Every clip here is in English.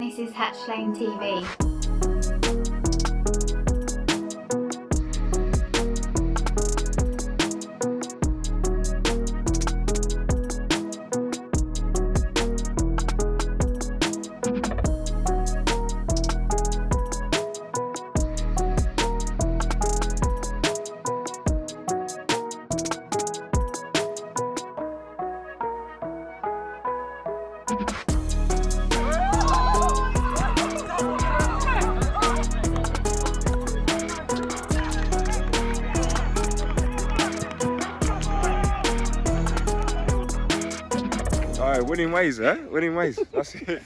This is Hatch Lane TV. Alright, winning ways, eh? Winning ways. That's it.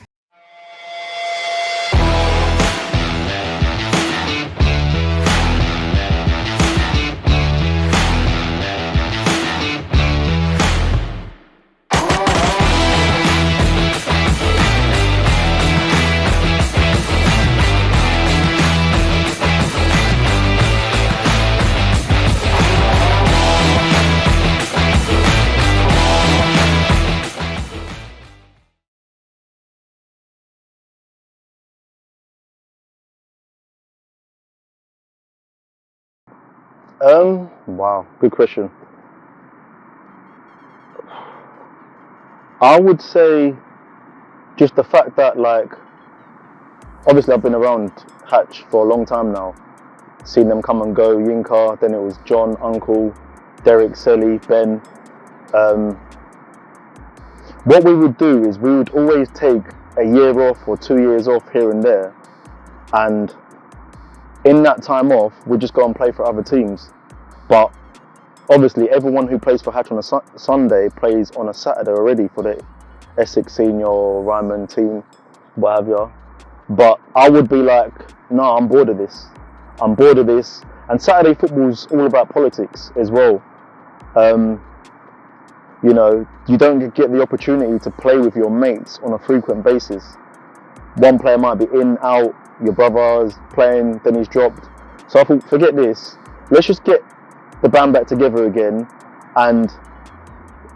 Wow, good question. I would say just the fact that, like, obviously I've been around Hatch for a long time now, seen them come and go, Yinka, then it was John, Uncle, Derek, Selly, Ben. What we would do is we would always take a year off or 2 years off here and there, and in that time off, we just go and play for other teams. But obviously, everyone who plays for Hatch on a Sunday plays on a Saturday already for the Essex Senior or Ryman team, what have you. But I would be like, no, I'm bored of this. I'm bored of this. And Saturday football's all about politics as well. You know, you don't get the opportunity to play with your mates on a frequent basis. One player might be in, out, your brother's playing, then he's dropped. So I thought, forget this. Let's just get the band back together again. And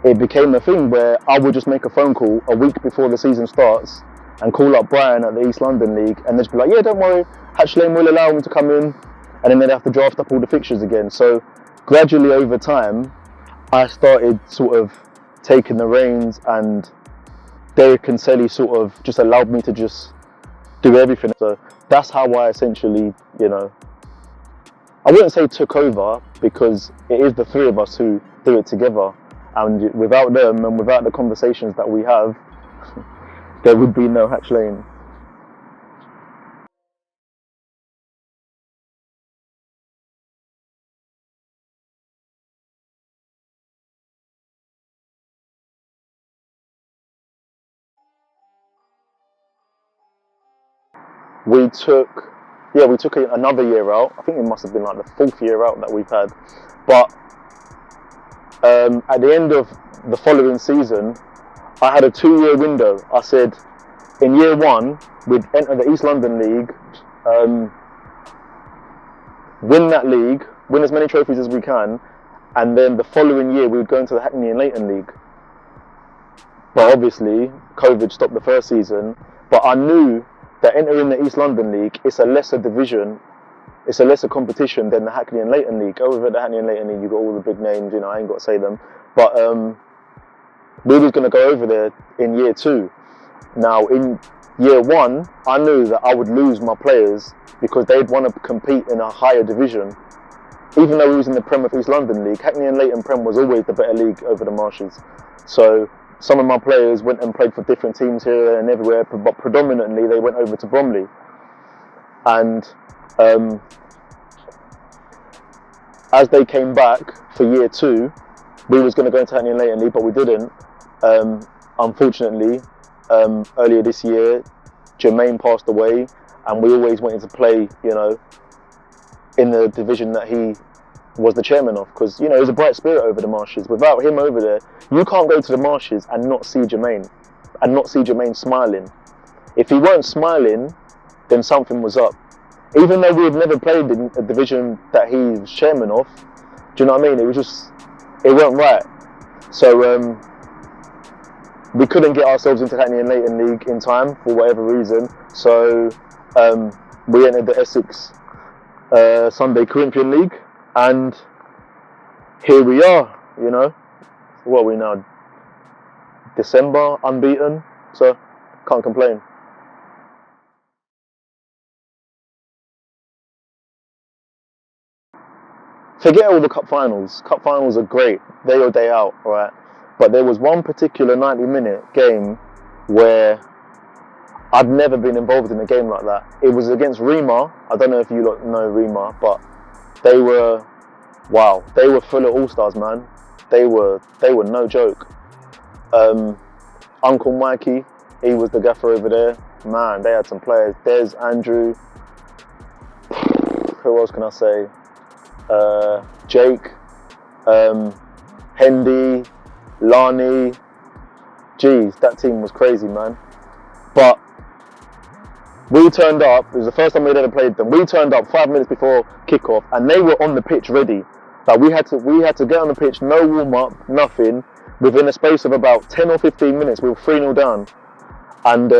it became a thing where I would just make a phone call a week before the season starts and call up Brian at the East London League and they'd be like, yeah, don't worry, Hatch Lane will allow him to come in, and then they'd have to draft up all the fixtures again. So gradually over time, I started sort of taking the reins, and Derek and Selly sort of just allowed me to just do everything. So that's how I essentially, you know, I wouldn't say took over, because it is the three of us who do it together, and without them and without the conversations that we have, there would be no Hatch Lane. We took another year out. I think it must have been like the 4th year out that we've had. But at the end of the following season, I had a 2-year window. I said, in year 1, we'd enter the East London League, win that league, win as many trophies as we can, and then the following year we would go into the Hackney and Leighton League. But obviously, COVID stopped the first season. But I knew that entering the East London League, it's a lesser division, it's a lesser competition than the Hackney and Leighton League. Over at the Hackney and Leighton League, you've got all the big names, you know, I ain't got to say them. But we was going to go over there in year 2. Now, in year 1, I knew that I would lose my players because they'd want to compete in a higher division. Even though we was in the Prem of East London League, Hackney and Leighton Prem was always the better league over the Marshes. So some of my players went and played for different teams here, there and everywhere, but predominantly they went over to Bromley. And as they came back for year 2, we was going to go into Hackney and Leighton League, but we didn't. Unfortunately, earlier this year, Jermaine passed away, and we always wanted to play, you know, in the division that he was the chairman of, because, you know, there's a bright spirit over the Marshes. Without him over there, you can't go to the Marshes and not see Jermaine, and not see Jermaine smiling. If he weren't smiling, then something was up. Even though we've never played in a division that he's chairman of, do you know what I mean? It was just, it weren't right. So we couldn't get ourselves into Hackney and Leighton League in time for whatever reason. So we entered the Essex Sunday Corinthian League, and here we are. You know, what are we now? December, unbeaten. So can't complain. Forget all the cup finals. Cup finals are great, day or day out, right? But there was one particular 90-minute game where I'd never been involved in a game like that. It was against Rima. I don't know if you lot know Rima, but they were full of all-stars, man. They were no joke. Uncle Mikey, he was the gaffer over there. Man, they had some players. There's Andrew. Who else can I say? Jake, Hendy, Lani. Jeez, that team was crazy, man. But we turned up. It was the first time we'd ever played them. We turned up 5 minutes before kickoff, and they were on the pitch ready. Like we had to get on the pitch, no warm up, nothing. Within a space of about 10 or 15 minutes, we were 3-0 down. And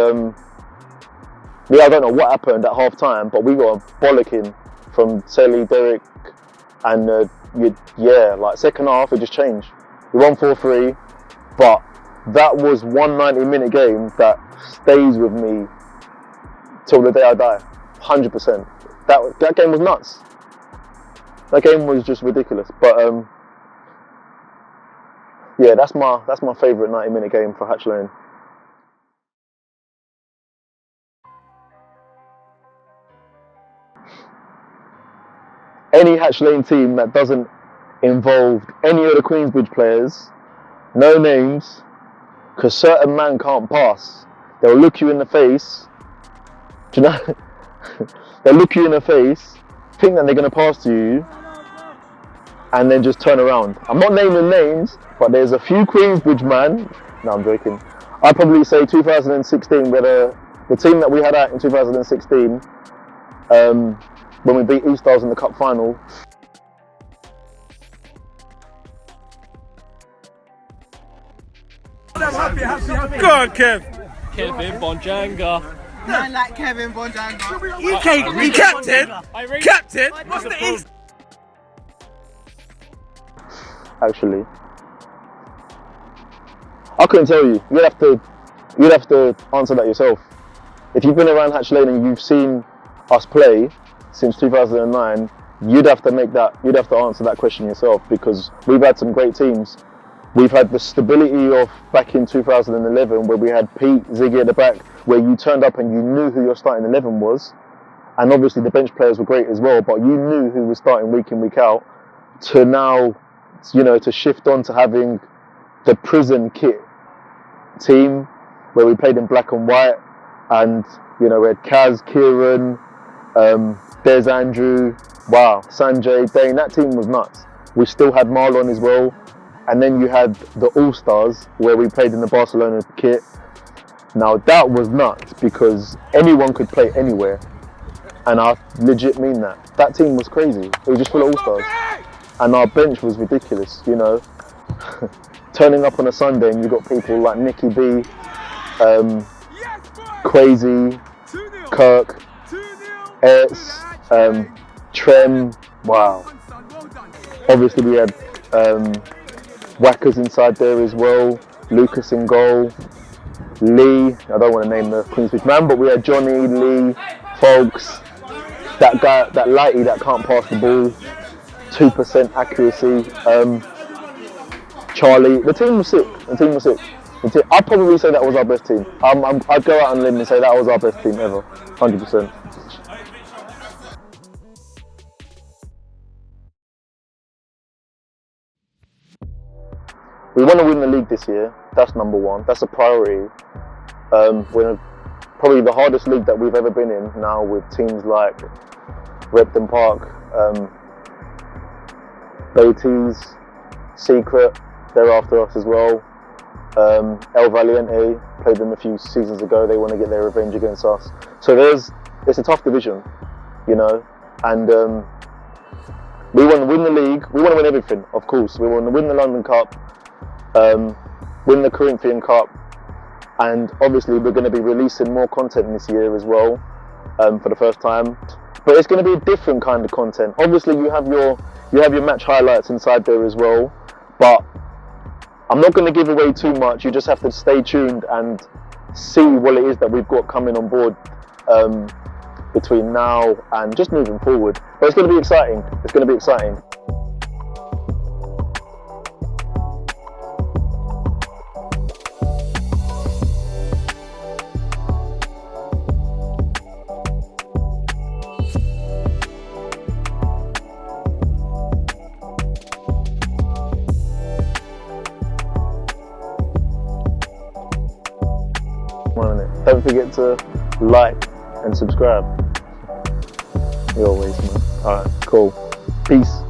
I don't know what happened at half time, but we got a bollocking from Selly, Derek, and like second half it just changed. We won 4-3, but that was one 90-minute game that stays with me till the day I die, 100%. That game was nuts. That game was just ridiculous. But yeah, that's my favourite 90-minute game for Hatch Lane. Any Hatch Lane team that doesn't involve any of the Queensbridge players, no names, because certain man can't pass. They'll look you in the face. Do you know? They'll look you in the face, think that they're going to pass to you, and then just turn around. I'm not naming names, but there's a few Queensbridge man. No, I'm joking. I'd probably say 2016, where the team that we had out in 2016, when we beat East Stars in the cup final. Go on, Kev. Kevin Bonjanga. Man like Kevin Bonjanga. You captain? Captain? What's the East? Actually, I couldn't tell you. You'd have to answer that yourself. If you've been around Hatch Lane and you've seen us play since 2009, you'd have to answer that question yourself, because we've had some great teams. We've had the stability of back in 2011, where we had Pete, Ziggy at the back, where you turned up and you knew who your starting 11 was, and obviously the bench players were great as well, but you knew who was starting week in, week out. To now, to shift on to having the prison kit team, where we played in black and white, and we had Kaz, Kieran, there's Andrew, wow, Sanjay, Dane. That team was nuts. We still had Marlon as well. And then you had the All-Stars, where we played in the Barcelona kit. Now that was nuts, because anyone could play anywhere. And I legit mean that. That team was crazy. It was just full of All-Stars. And our bench was ridiculous, Turning up on a Sunday and you got people like Nicky B, Crazy, Kirk, Ertz, Trem, wow. Obviously we had Whackers inside there as well, Lucas in goal, Lee, I don't want to name the Queensbridge man, but we had Johnny, Lee, Folks, that guy, that lighty that can't pass the ball, 2% accuracy, Charlie. The team was sick. I'd probably say that was our best team. I'd go out on a limb and say that was our best team ever, 100%. We want to win the league this year. That's number one. That's a priority. We're in probably the hardest league that we've ever been in now, with teams like Repton Park, Beatties, Secret, they're after us as well. El Valiente, played them a few seasons ago. They want to get their revenge against us. So it's a tough division, and we want to win the league. We want to win everything, of course. We want to win the London Cup, win the Corinthian Cup, and obviously we're going to be releasing more content this year as well, for the first time. But it's going to be a different kind of content. Obviously you have your match highlights inside there as well, but I'm not going to give away too much. You just have to stay tuned and see what it is that we've got coming on board between now and just moving forward. But it's going to be exciting. It's going to be exciting. Don't forget to like and subscribe. You're always, man. Alright, cool. Peace.